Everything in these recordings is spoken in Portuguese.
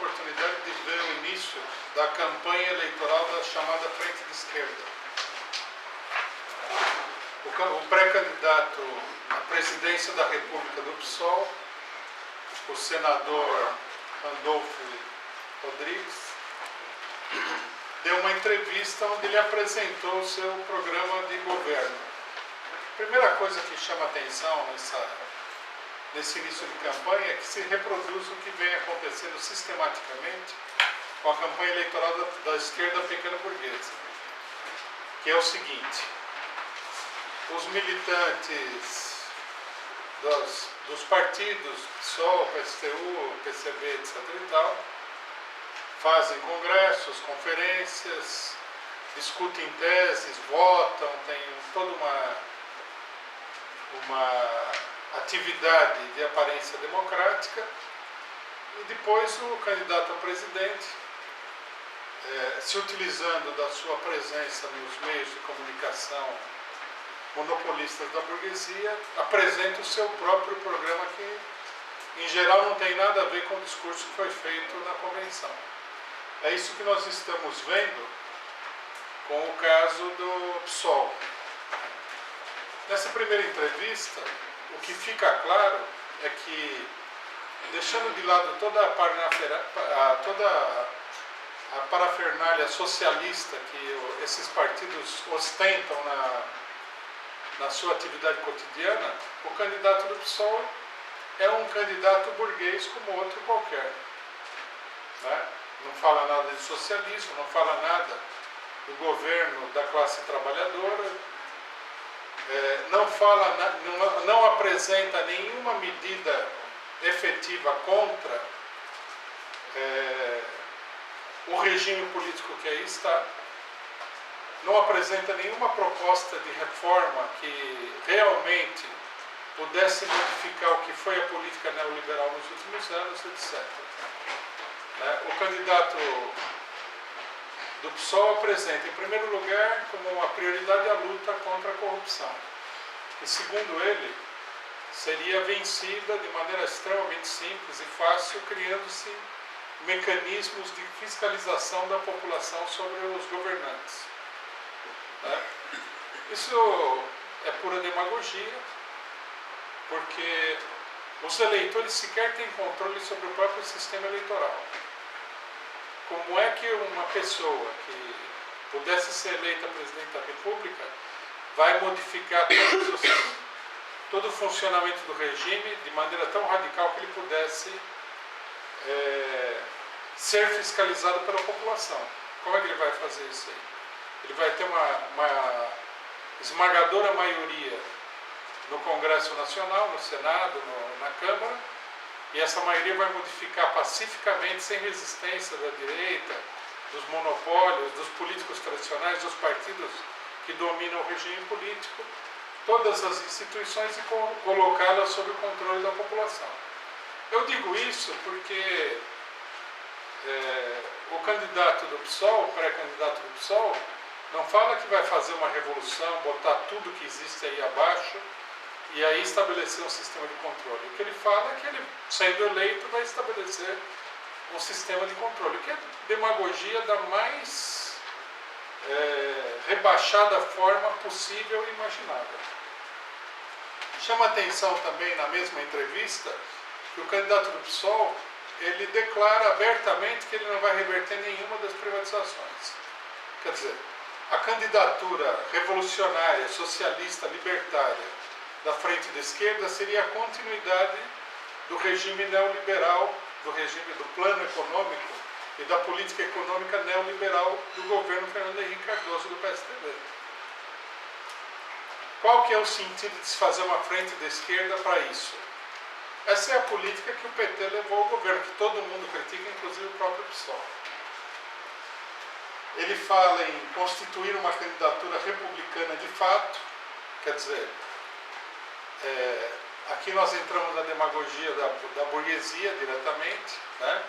oportunidade de ver o início da campanha eleitoral da chamada Frente de Esquerda. O pré-candidato à presidência da República do PSOL, o senador Randolfo Rodrigues, deu uma entrevista onde ele apresentou o seu programa de governo. A primeira coisa que chama atenção nesse início de campanha é que se reproduz o que vem acontecendo sistematicamente com a campanha eleitoral da esquerda pequena burguesa, que é o seguinte: os militantes dos partidos PSOL, PSTU, PCB, etc. e tal, fazem congressos, conferências, discutem teses, votam, tem toda uma atividade de aparência democrática, e depois o candidato a presidente, se utilizando da sua presença nos meios de comunicação monopolistas da burguesia, apresenta o seu próprio programa que, em geral, não tem nada a ver com o discurso que foi feito na convenção. É isso que nós estamos vendo com o caso do PSOL. Nessa primeira entrevista, o que fica claro é que, deixando de lado toda a parafernália socialista que esses partidos ostentam na sua atividade cotidiana, o candidato do PSOL é um candidato burguês como outro qualquer, né? Não fala nada de socialismo, não fala nada do governo da classe trabalhadora, não apresenta nenhuma medida efetiva contra o regime político que aí está, não apresenta nenhuma proposta de reforma que realmente pudesse modificar o que foi a política neoliberal nos últimos anos, etc. O candidato do PSOL apresenta, em primeiro lugar, como uma prioridade a luta contra a corrupção, que, segundo ele, seria vencida de maneira extremamente simples e fácil, criando-se mecanismos de fiscalização da população sobre os governantes. Isso é pura demagogia, porque os eleitores sequer têm controle sobre o próprio sistema eleitoral. Como é que uma pessoa que pudesse ser eleita presidente da República vai modificar todo o funcionamento do regime de maneira tão radical que ele pudesse ser fiscalizado pela população? Como é que ele vai fazer isso aí? Ele vai ter uma esmagadora maioria no Congresso Nacional, no Senado, na Câmara, e essa maioria vai modificar pacificamente, sem resistência da direita, dos monopólios, dos políticos tradicionais, dos partidos que dominam o regime político, todas as instituições, e colocá-las sob o controle da população. Eu digo isso porque o candidato do PSOL, o pré-candidato do PSOL, não fala que vai fazer uma revolução, botar tudo que existe aí abaixo e aí estabelecer um sistema de controle. O que ele fala é que ele, sendo eleito, vai estabelecer um sistema de controle, que é demagogia da mais rebaixada forma possível e imaginável. Chama atenção também, na mesma entrevista, que o candidato do PSOL, ele declara abertamente que ele não vai reverter nenhuma das privatizações. Quer dizer, a candidatura revolucionária, socialista, libertária da frente da esquerda seria a continuidade do regime neoliberal, do regime do plano econômico e da política econômica neoliberal do governo Fernando Henrique Cardoso do PSDB. Qual que é o sentido de se fazer uma frente da esquerda para isso? Essa é a política que o PT levou ao governo, que todo mundo critica, inclusive o próprio PSOL. Ele fala em constituir uma candidatura republicana de fato, quer dizer, aqui nós entramos na demagogia da burguesia diretamente, né?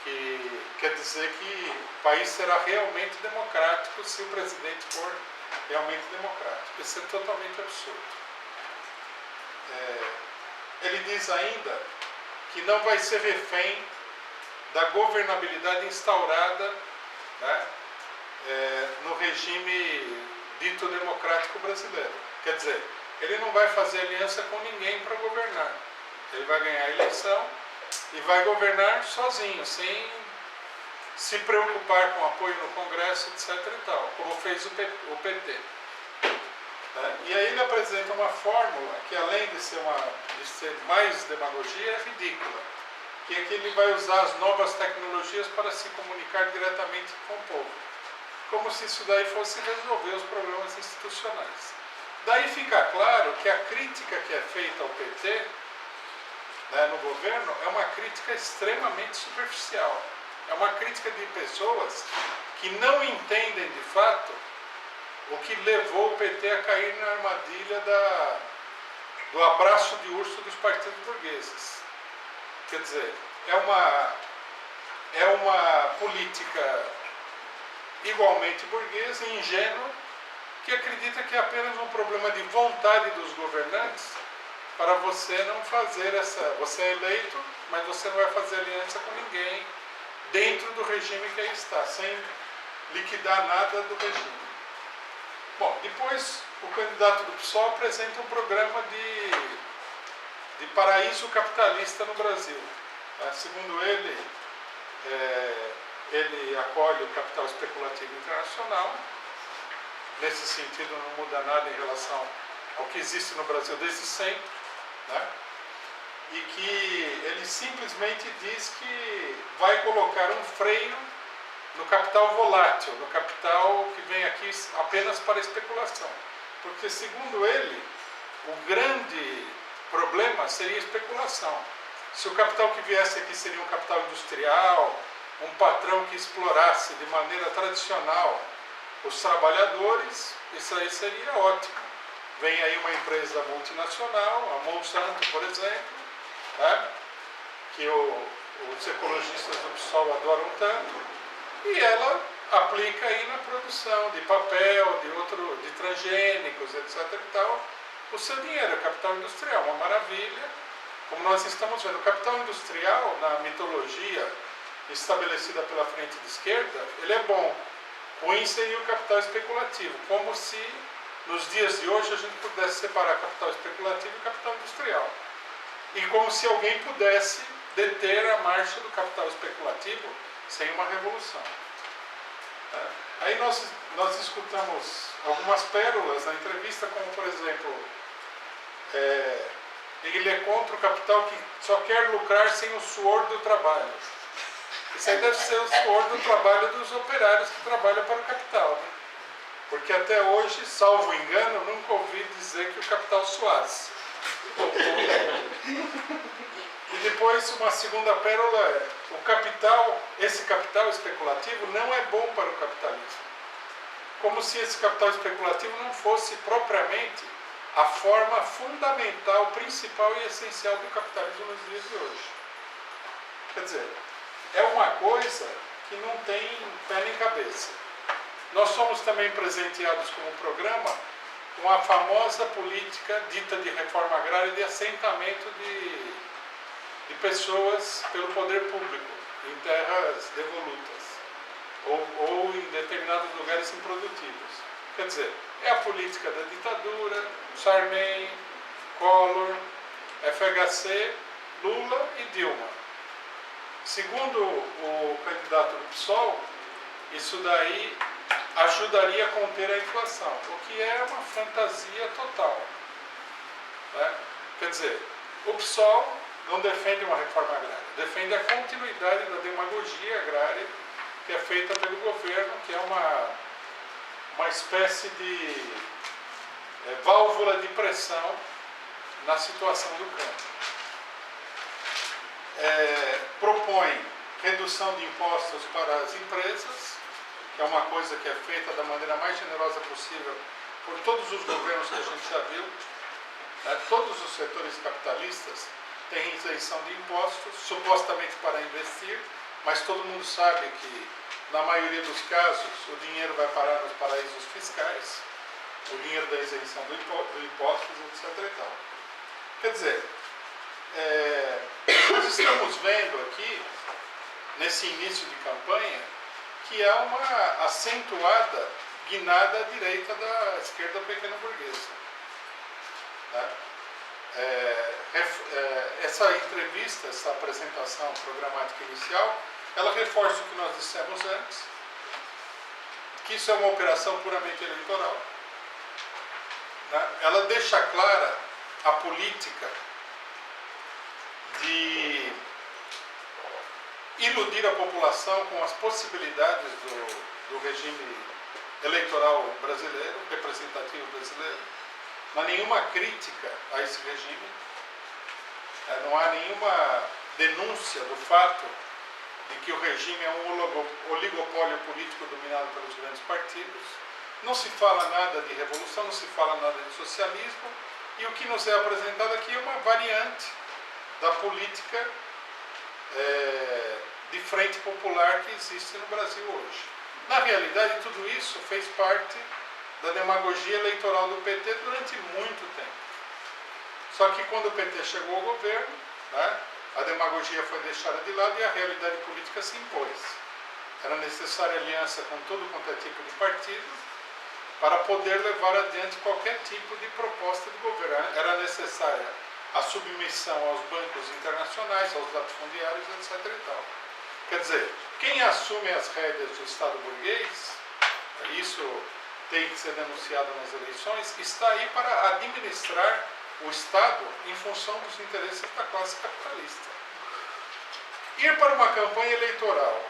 Que quer dizer que o país será realmente democrático se o presidente for realmente democrático. Isso é totalmente absurdo. Ele diz ainda que não vai ser refém da governabilidade instaurada, né, no regime dito democrático brasileiro. Quer dizer, ele não vai fazer aliança com ninguém para governar. Ele vai ganhar a eleição e vai governar sozinho, sem se preocupar com apoio no Congresso, etc. e tal, como fez o PT. E aí ele apresenta uma fórmula que, além de ser mais demagogia, é ridícula, que é que ele vai usar as novas tecnologias para se comunicar diretamente com o povo, como se isso daí fosse resolver os problemas institucionais. Daí fica claro que a crítica que é feita ao PT, né, no governo, é uma crítica extremamente superficial. É uma crítica de pessoas que não entendem de fato o que levou o PT a cair na armadilha do abraço de urso dos partidos burgueses. Quer dizer, é uma política igualmente burguesa e ingênua, que acredita que é apenas um problema de vontade dos governantes para você não fazer você é eleito, mas você não vai fazer aliança com ninguém dentro do regime que aí está, sem liquidar nada do regime. Bom, depois o candidato do PSOL apresenta um programa de paraíso capitalista no Brasil. Segundo ele, ele acolhe o capital especulativo internacional. Nesse sentido, não muda nada em relação ao que existe no Brasil desde sempre, né? E que ele simplesmente diz que vai colocar um freio no capital volátil, no capital que vem aqui apenas para especulação. Porque, segundo ele, o grande problema seria a especulação. Se o capital que viesse aqui seria um capital industrial, um patrão que explorasse de maneira tradicional os trabalhadores, isso aí seria ótimo. Vem aí uma empresa multinacional, a Monsanto, por exemplo, né, que os ecologistas do PSOL adoram tanto, e ela aplica aí na produção de papel, de transgênicos, etc. e tal, o seu dinheiro, é capital industrial, uma maravilha. Como nós estamos vendo, o capital industrial, na mitologia estabelecida pela frente de esquerda, ele é bom. Ruim seria o capital especulativo, como se nos dias de hoje a gente pudesse separar capital especulativo e capital industrial. E como se alguém pudesse deter a marcha do capital especulativo sem uma revolução. Aí nós escutamos algumas pérolas na entrevista, como por exemplo, ele é contra o capital que só quer lucrar sem o suor do trabalho. Isso aí deve ser o suor do trabalho dos operários que trabalham para o capital, né? Porque até hoje, salvo engano, nunca ouvi dizer que o capital suasse. E depois, uma segunda pérola é: esse capital especulativo não é bom para o capitalismo. Como se esse capital especulativo não fosse propriamente a forma fundamental, principal e essencial do capitalismo nos dias de hoje. Quer dizer, é uma coisa que não tem pé nem cabeça. Nós somos também presenteados como programa com a famosa política dita de reforma agrária de assentamento de pessoas pelo poder público em terras devolutas ou em determinados lugares improdutivos. Quer dizer, é a política da ditadura, Sarney, Collor, FHC, Lula e Dilma. Segundo o candidato do PSOL, isso daí ajudaria a conter a inflação, o que é uma fantasia total, né? Quer dizer, o PSOL não defende uma reforma agrária, defende a continuidade da demagogia agrária que é feita pelo governo, que é uma espécie de válvula de pressão na situação do campo. Propõe redução de impostos para as empresas, que é uma coisa que é feita da maneira mais generosa possível por todos os governos que a gente já viu. Todos os setores capitalistas têm isenção de impostos, supostamente para investir, mas todo mundo sabe que, na maioria dos casos, o dinheiro vai parar nos paraísos fiscais, o dinheiro da isenção do impostos, etc. e tal. Quer dizer, nós estamos vendo aqui nesse início de campanha, que é uma acentuada guinada à direita da esquerda pequeno-burguesa. Tá? Essa entrevista, essa apresentação programática inicial, ela reforça o que nós dissemos antes, que isso é uma operação puramente eleitoral. Tá? Ela deixa clara a política de iludir a população com as possibilidades do regime eleitoral brasileiro, representativo brasileiro. Não há nenhuma crítica a esse regime, não há nenhuma denúncia do fato de que o regime é um oligopólio político dominado pelos grandes partidos. Não se fala nada de revolução, não se fala nada de socialismo, e o que nos é apresentado aqui é uma variante da política de frente popular que existe no Brasil hoje. Na realidade, tudo isso fez parte da demagogia eleitoral do PT durante muito tempo. Só que quando o PT chegou ao governo, né, a demagogia foi deixada de lado e a realidade política se impôs. Era necessária aliança com todo quanto é tipo de partido para poder levar adiante qualquer tipo de proposta de governo. Era necessária a submissão aos bancos internacionais, aos latifundiários, etc. e tal. Quer dizer, quem assume as rédeas do Estado burguês, isso tem que ser denunciado nas eleições, está aí para administrar o Estado em função dos interesses da classe capitalista. Ir para uma campanha eleitoral,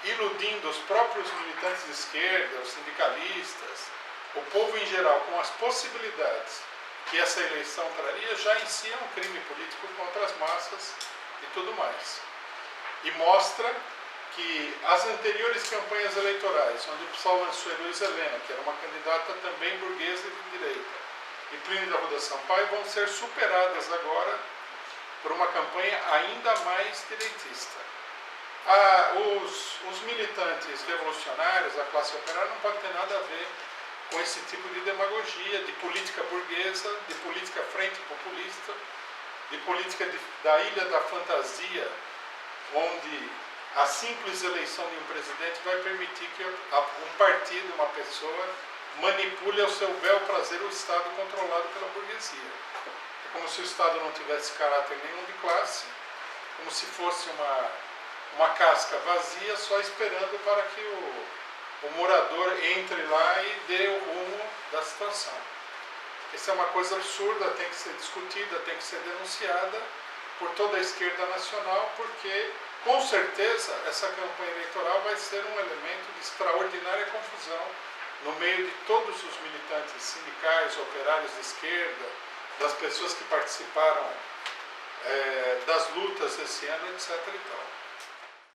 iludindo os próprios militantes de esquerda, os sindicalistas, o povo em geral, com as possibilidades que essa eleição traria, já em si é um crime político contra as massas e tudo mais. E mostra que as anteriores campanhas eleitorais, onde o PSOL lançou Heloísa Helena, que era uma candidata também burguesa e de direita, e Plínio da Arruda Sampaio, vão ser superadas agora por uma campanha ainda mais direitista. Os militantes revolucionários, a classe operária, não pode ter nada a ver com esse tipo de demagogia, de política burguesa, de política frente populista, de política da ilha da fantasia, onde a simples eleição de um presidente vai permitir que um partido, uma pessoa, manipule ao seu bel prazer o Estado controlado pela burguesia. É como se o Estado não tivesse caráter nenhum de classe, como se fosse uma casca vazia, só esperando para que o morador entre lá e dê o rumo da situação. Essa é uma coisa absurda, tem que ser discutida, tem que ser denunciada por toda a esquerda nacional, porque, com certeza, essa campanha eleitoral vai ser um elemento de extraordinária confusão no meio de todos os militantes sindicais, operários de esquerda, das pessoas que participaram das lutas esse ano, etc. e tal.